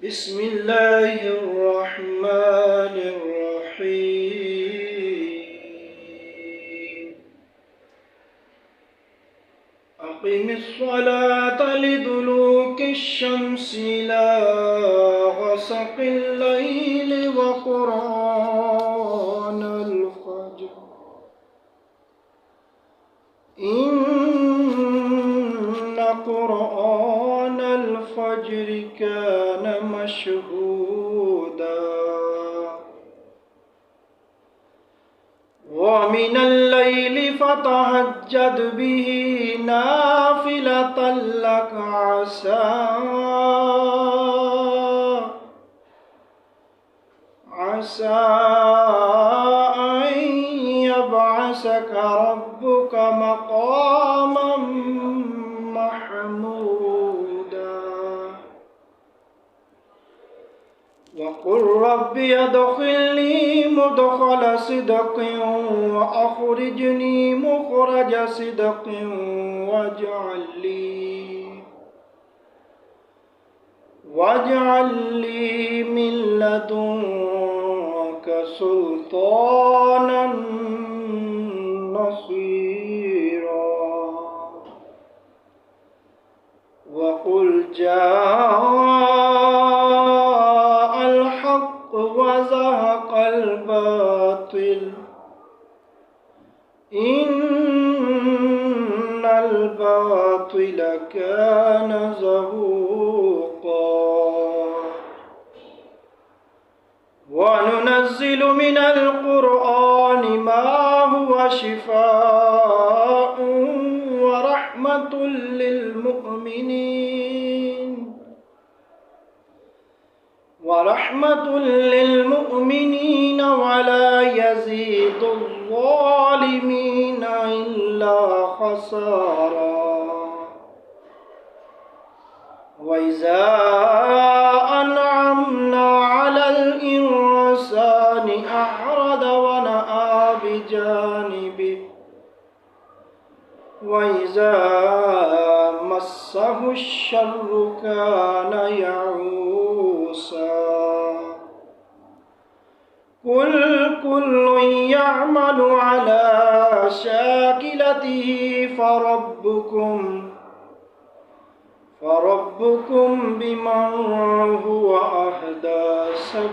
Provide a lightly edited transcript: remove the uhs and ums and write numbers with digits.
بسم الله الرحمن الرحيم أقم الصلاة لدلوك الشمس إلى غسق الليل وقرآن الفجر إن قرآن الفجر كان مشهودا ومن الليل فتهجد به نافلة لك عسى أن يبعثك ربك مقاما محمودا وقل رب ادخلني مدخل صدق وأخرجني مخرج صدق واجعل لي من لدنك سلطانا نصيرا وقل جاء الحق وزهق الباطل إن الباطل كان زهوقا وننزل من القرآن ما هو شفاء ورحمة للمؤمنين ولا يزيد الظالمين إلا خسارا وإذا أنعمنا على الإنسان أعرض ونأى بجانبه وإذا مسه الشر كان يعوسا قل كل يعمل على شاكلته فربكم بمن هو أهدى سبيلا